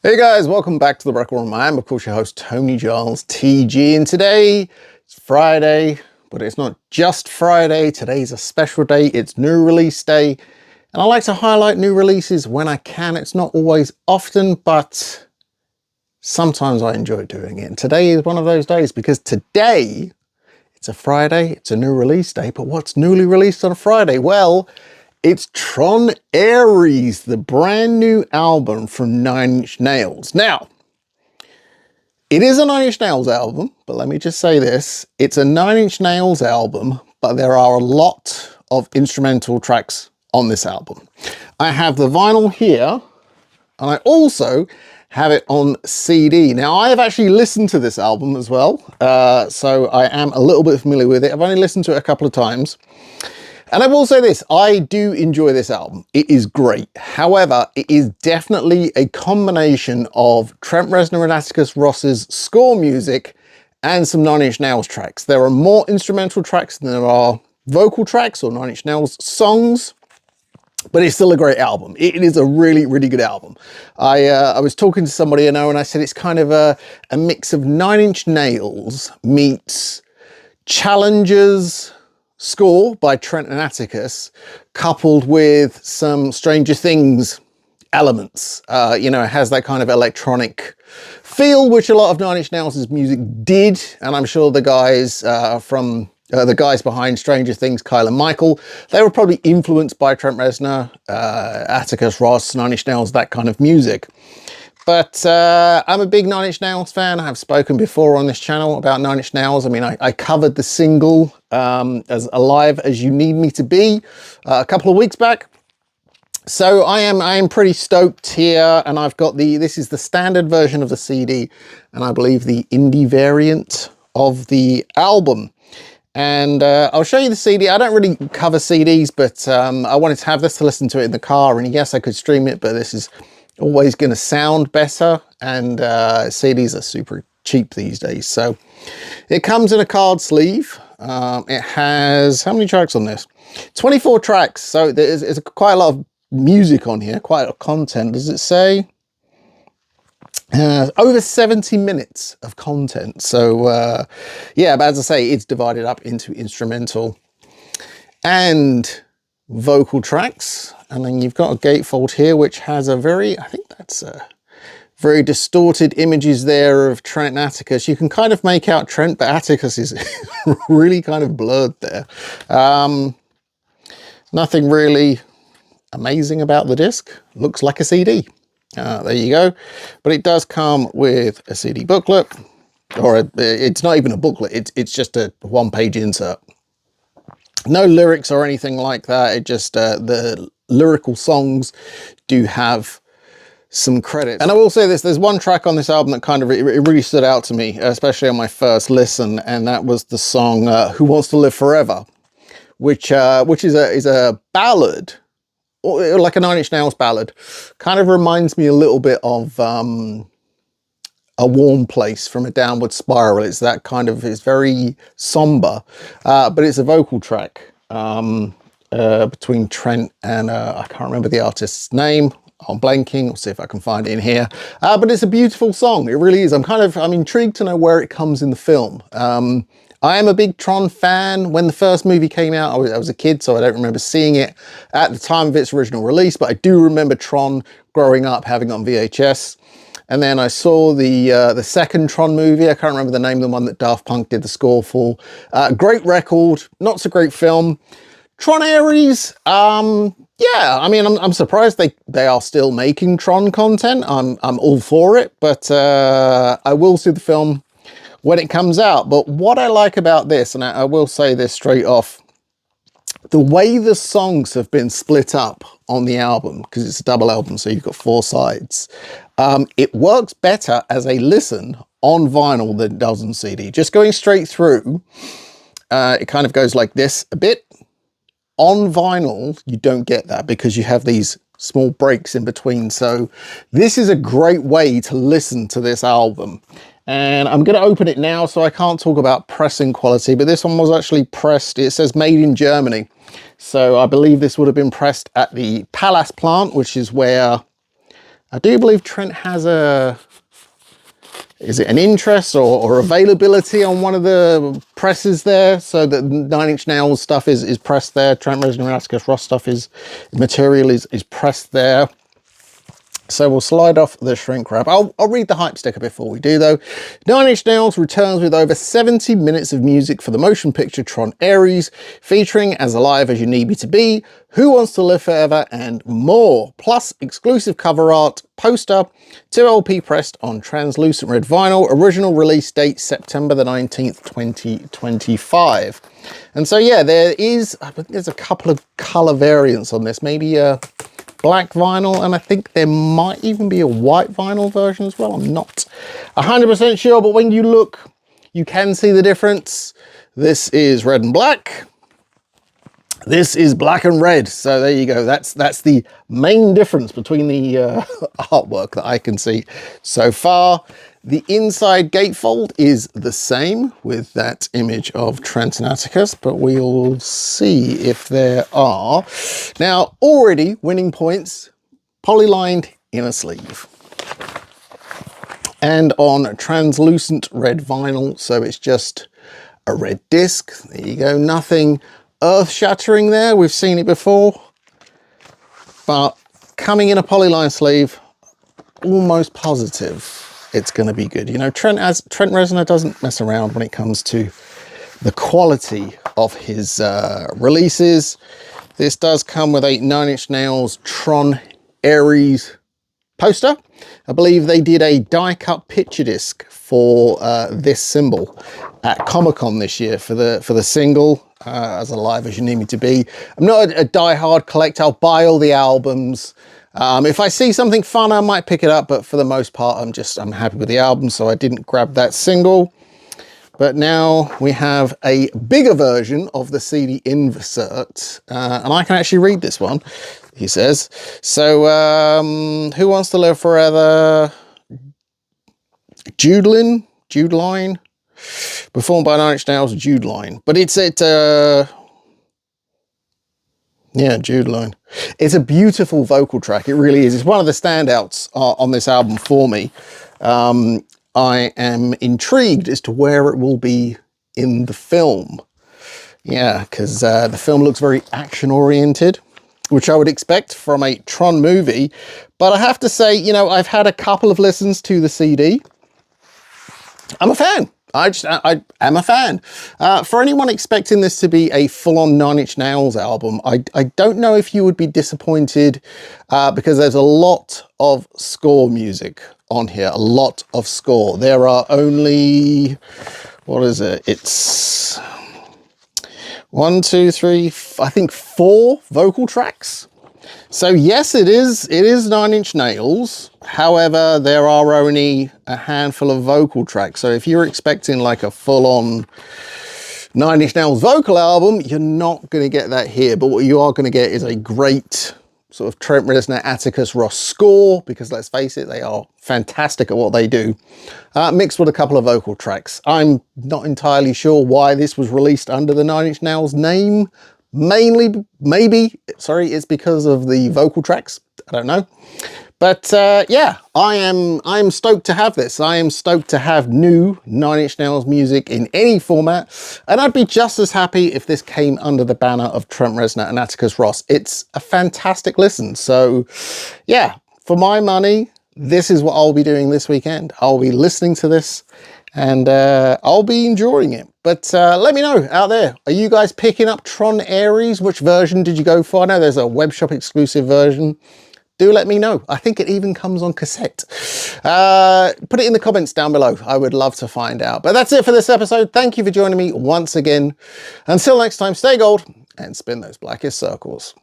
Hey guys, welcome back to the Record Room. I am, of course, your host, Tony Giles, TG, and today it's Friday, but it's not just Friday. Today's a special day. It's new release day, and I like to highlight new releases when I can. It's not always often, but sometimes I enjoy doing it. And today is one of those days because today it's a Friday, it's a new release day, but what's newly released on a Friday? Well, it's Tron Ares, the brand new album from Nine Inch Nails. Now, it is a Nine Inch Nails album, but let me just say this. It's a Nine Inch Nails album, but there are a lot of instrumental tracks on this album. I have the vinyl here, and I also have it on CD. Now, I have actually listened to this album as well, so I am a little bit familiar with it. I've only listened to it a couple of times. And I will say this, I do enjoy this album. It is great. However, it is definitely a combination of Trent Reznor and Atticus Ross's score music and some Nine Inch Nails tracks. There are more instrumental tracks than there are vocal tracks or Nine Inch Nails songs, but it's still a great album. It is a really, really good album. I was talking to somebody I know and I said it's kind of a mix of Nine Inch Nails meets Challengers score by Trent and Atticus, coupled with some Stranger Things elements. You know, it has that kind of electronic feel, which a lot of Nine Inch Nails' music did, and I'm sure the guys from the guys behind Stranger Things, Kyle and Michael, they were probably influenced by Trent Reznor, Atticus Ross, Nine Inch Nails, that kind of music. But I'm a big Nine Inch Nails fan. I have spoken before on this channel about Nine Inch Nails. I mean, I covered the single as Alive As You Need Me To Be a couple of weeks back. So I am pretty stoked here, and I've got this is the standard version of the CD, and I believe the indie variant of the album. And I'll show you the CD. I don't really cover CDs, but I wanted to have this to listen to it in the car, and yes, I could stream it, but this is always going to sound better, and CDs are super cheap these days. So it comes in a card sleeve. It has, how many tracks on this? 24 tracks, so there's quite a lot of music on here, quite a lot of content. Does it say? Over 70 minutes of content. So yeah, but as I say, it's divided up into instrumental and vocal tracks. And then you've got a gatefold here, which has a very, I think that's very distorted images there of Trent and Atticus. You can kind of make out Trent, but Atticus is really kind of blurred there. Nothing really amazing about the disc. Looks like a CD. There you go. But it does come with a CD booklet, or it's not even a booklet. It's just a one-page insert. No lyrics or anything like that. It just, the lyrical songs do have some credits. And I will say this, there's one track on this album that kind of, it really stood out to me, especially on my first listen, and that was the song Who Wants to Live Forever, which is a ballad, or like a Nine Inch Nails ballad. Kind of reminds me a little bit of A Warm Place from A Downward Spiral. It's that kind of, it's very somber, but it's a vocal track between Trent and I can't remember the artist's name. I'm blanking. I'll see if I can find it in here. But it's a beautiful song. It really is. I'm intrigued to know where it comes in the film. I am a big Tron fan. When the first movie came out, I was a kid, so I don't remember seeing it at the time of its original release, but I do remember Tron growing up, having it on VHS. And then I saw the second Tron movie. I can't remember the name, the one that Daft Punk did the score for. Great record, not so great film. Tron Ares, yeah, I mean, I'm surprised they are still making Tron content. I'm all for it, but I will see the film when it comes out. But what I like about this, and I will say this straight off, the way the songs have been split up on the album, because it's a double album, so you've got 4 sides, it works better as a listen on vinyl than it does on CD. Just going straight through, it kind of goes like this a bit. On vinyl, you don't get that because you have these small breaks in between. So this is a great way to listen to this album. And I'm going to open it now, so I can't talk about pressing quality, but this one was actually pressed. It says made in Germany. So I believe this would have been pressed at the Palace plant, which is where I do believe Trent has is it an interest or availability on one of the presses there? So that Nine Inch Nails stuff is pressed there. Trent Reznor and Atticus Ross stuff material is pressed there. So we'll slide off the shrink wrap. I'll read the hype sticker before we do though. Nine Inch Nails returns with over 70 minutes of music for the motion picture Tron Ares, featuring As Alive As You Need Me To Be, Who Wants To Live Forever, and more. Plus exclusive cover art, poster, 2 LP pressed on translucent red vinyl, original release date September the 19th, 2025. And so yeah, there's a couple of color variants on this, maybe black vinyl, and I think there might even be a white vinyl version as well. I'm not 100% sure, but when you look, you can see the difference. This is red and black. This is black and red. So there you go. That's the main difference between the artwork that I can see so far. The inside gatefold is the same with that image of Trent and Atticus, but we'll see if there are. Now, already winning points, polylined inner sleeve. And on translucent red vinyl, so it's just a red disc. There you go, nothing earth-shattering there. We've seen it before. But coming in a polyline sleeve, almost positive it's going to be good. You know, Trent Reznor doesn't mess around when it comes to the quality of his releases. This does come with a Nine Inch Nails Tron Ares poster. I believe they did a die-cut picture disc for this symbol at Comic-Con this year for the single, As Alive As You Need Me To Be. I'm not a die-hard collector. I'll buy all the albums. If I see something fun, I might pick it up, but for the most part, I'm happy with the album, so I didn't grab that single. But now we have a bigger version of the CD insert, and I can actually read this one, he says. So, Who Wants to Live Forever? Judeline, performed by Nine Inch Nails, Judeline. But it's yeah, Judeline. It's a beautiful vocal track. It really is. It's one of the standouts on this album for me. I am intrigued as to where it will be in the film. Yeah, because the film looks very action-oriented, which I would expect from a Tron movie. But I have to say, you know, I've had a couple of listens to the CD. I'm a fan. I am a fan. For anyone expecting this to be a full-on Nine Inch Nails album, I don't know if you would be disappointed because there's a lot of score music on here, a lot of score. There are only, what is it? It's 1, 2, 3, I think 4 vocal tracks. So yes, it is Nine Inch Nails. However, there are only a handful of vocal tracks. So if you're expecting like a full-on Nine Inch Nails vocal album, you're not going to get that here. But what you are going to get is a great sort of Trent Reznor, Atticus Ross score, because let's face it, they are fantastic at what they do, mixed with a couple of vocal tracks. I'm not entirely sure why this was released under the Nine Inch Nails name. Maybe it's because of the vocal tracks. I don't know. But yeah, I'm stoked to have this. I am stoked to have new Nine Inch Nails music in any format. And I'd be just as happy if this came under the banner of Trent Reznor and Atticus Ross. It's a fantastic listen. So yeah, for my money, this is what I'll be doing this weekend. I'll be listening to this and I'll be enjoying it. But let me know out there, are you guys picking up Tron Ares? Which version did you go for? I know there's a web shop exclusive version. Do let me know. I think it even comes on cassette. Put it in the comments down below. I would love to find out. But that's it for this episode. Thank you for joining me once again. Until next time, stay gold and spin those blackest circles.